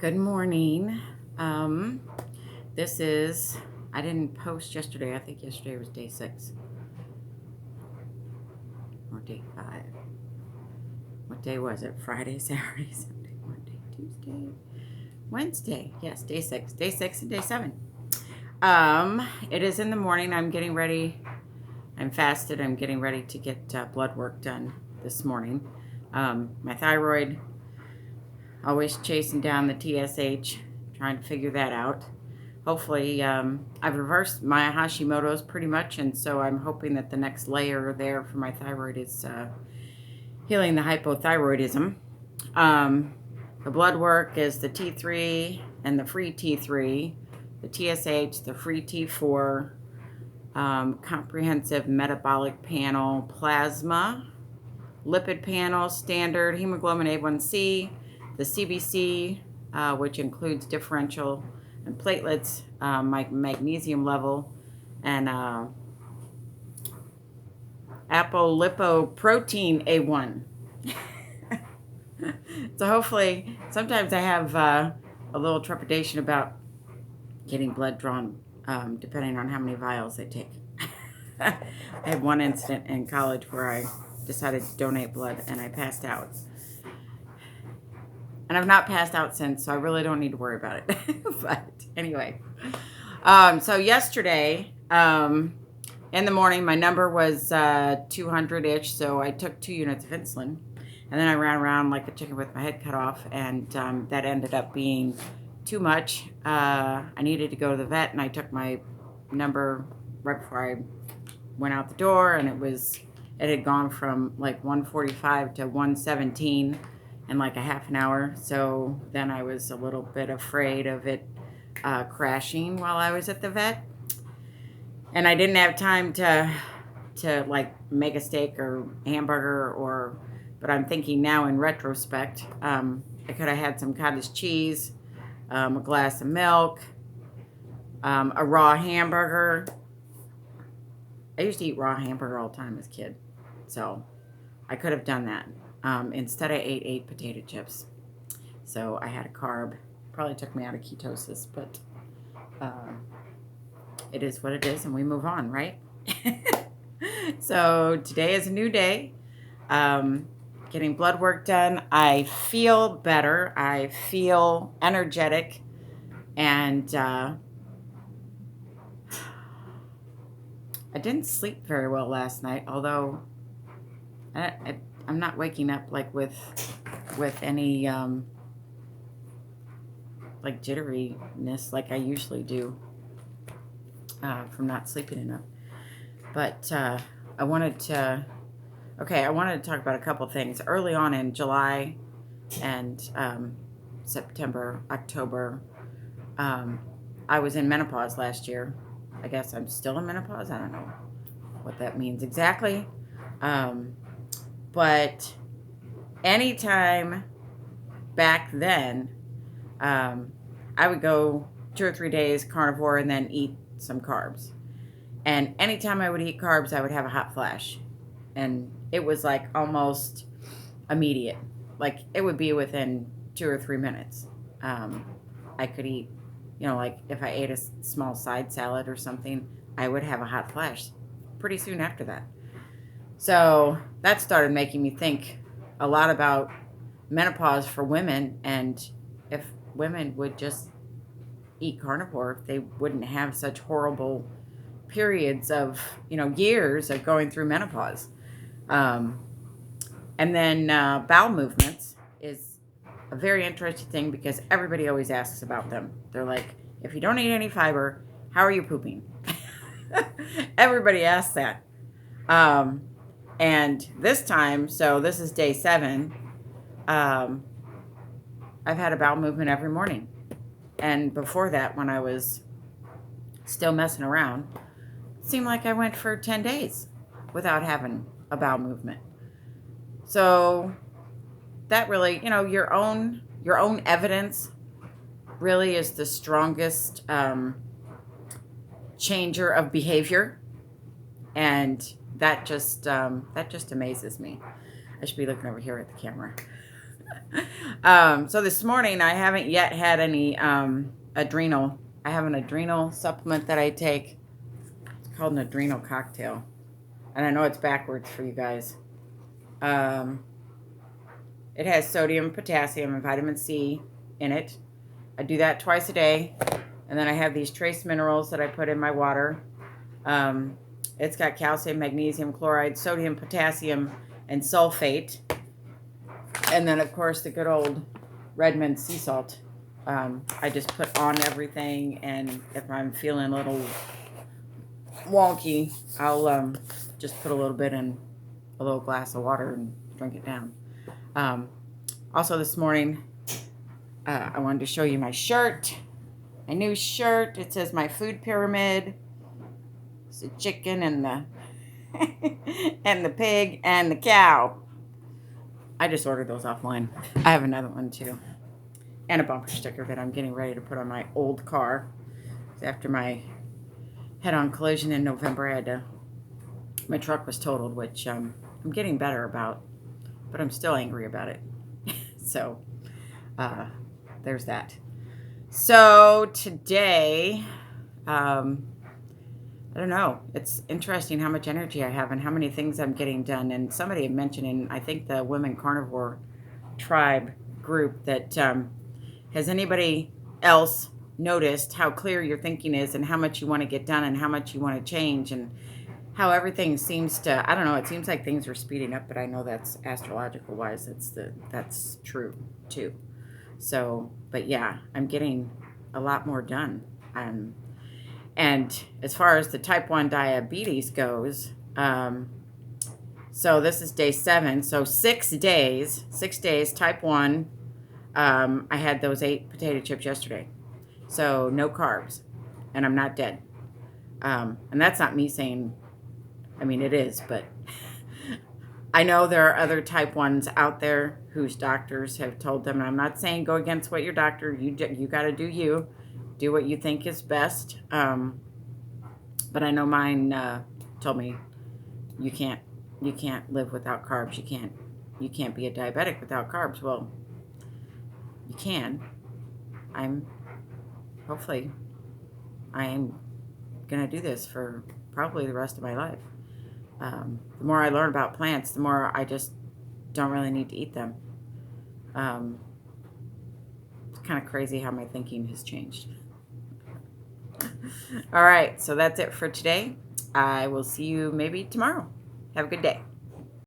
Good morning. This is, I didn't post yesterday. I think yesterday was day 6 or day 5. What day was it? Friday, Saturday, Sunday, Monday, Tuesday, Wednesday. Yes, day 6. Day 6 and day 7. It is in the morning. I'm getting ready. I'm fasted. I'm getting ready to get blood work done this morning. My thyroid, always chasing down the TSH, trying to figure that out. Hopefully, I've reversed my Hashimoto's pretty much, and so I'm hoping that the next layer there for my thyroid is healing the hypothyroidism. The blood work is the T3 and the free T3, the TSH, the free T4, comprehensive metabolic panel, plasma, lipid panel, standard, hemoglobin A1C, the CBC, which includes differential and platelets, my magnesium level, and apolipoprotein A1. So hopefully, sometimes I have a little trepidation about getting blood drawn, depending on how many vials I take. I had one incident in college where I decided to donate blood and I passed out. And I've not passed out since, so I really don't need to worry about it. But anyway, so yesterday in the morning, my number was 200-ish, so I took 2 units of insulin. And then I ran around like a chicken with my head cut off, and that ended up being too much. I needed to go to the vet, and I took my number right before I went out the door, and it had gone from like 145 to 117 in like a half an hour. So then I was a little bit afraid of it crashing while I was at the vet, and I didn't have time to like make a steak or hamburger, but I'm thinking now in retrospect, I could have had some cottage cheese, a glass of milk, a raw hamburger. I used to eat raw hamburger all the time as a kid, so I could have done that. Instead, I ate 8 potato chips. So I had a carb. Probably took me out of ketosis, but it is what it is, and we move on, right? So today is a new day. Getting blood work done. I feel better. I feel energetic, and I didn't sleep very well last night, although I'm not waking up like with any like jitteriness like I usually do from not sleeping enough. But I wanted to talk about a couple things. Early on in July and September, October, I was in menopause last year. I guess I'm still in menopause. I don't know what that means exactly. But anytime back then, I would go 2 or 3 days carnivore and then eat some carbs. And anytime I would eat carbs, I would have a hot flash. And it was like almost immediate. Like it would be within 2 or 3 minutes. I could eat, like if I ate a small side salad or something, I would have a hot flash pretty soon after that. So that started making me think a lot about menopause for women, and if women would just eat carnivore, if they wouldn't have such horrible periods of, years of going through menopause. And then bowel movements is a very interesting thing because everybody always asks about them. They're like, if you don't eat any fiber, how are you pooping? Everybody asks that. And this time, so this is day 7, I've had a bowel movement every morning. And before that, when I was still messing around, it seemed like I went for 10 days without having a bowel movement. So that really, your own evidence really is the strongest changer of behavior. And that just amazes me. I should be looking over here at the camera. So this morning I haven't yet had any adrenal. I have an adrenal supplement that I take. It's called an adrenal cocktail. And I know it's backwards for you guys. It has sodium, potassium, and vitamin C in it. I do that twice a day. And then I have these trace minerals that I put in my water. It's got calcium, magnesium, chloride, sodium, potassium, and sulfate. And then, of course, the good old Redmond sea salt. I just put on everything, and if I'm feeling a little wonky, I'll just put a little bit in a little glass of water and drink it down. Also this morning, I wanted to show you my shirt. My new shirt. It says my food pyramid. It's the chicken and the and the pig and the cow. I just ordered those offline. I have another one too. And a bumper sticker that I'm getting ready to put on my old car. After my head-on collision in November, my truck was totaled, which I'm getting better about, but I'm still angry about it. So there's that. So today, I don't know. It's interesting how much energy I have and how many things I'm getting done. And somebody had mentioned in, I think, the Women Carnivore Tribe group that has anybody else noticed how clear your thinking is and how much you want to get done and how much you want to change and how everything seems to, I don't know, it seems like things are speeding up, but I know that's astrological wise, that's true too. So, but yeah, I'm getting a lot more done. And as far as the type 1 diabetes goes, so this is day 7. So 6 days, type 1. I had those 8 potato chips yesterday. So no carbs. And I'm not dead. And that's not me saying, I mean, it is, but I know there are other type 1s out there whose doctors have told them, and I'm not saying go against what your doctor, you got to do you. Do what you think is best. But I know mine told me you can't live without carbs. You can't be a diabetic without carbs. Well, you can. Hopefully I am gonna do this for probably the rest of my life. The more I learn about plants, the more I just don't really need to eat them. It's kind of crazy how my thinking has changed. All right, so that's it for today. I will see you maybe tomorrow. Have a good day.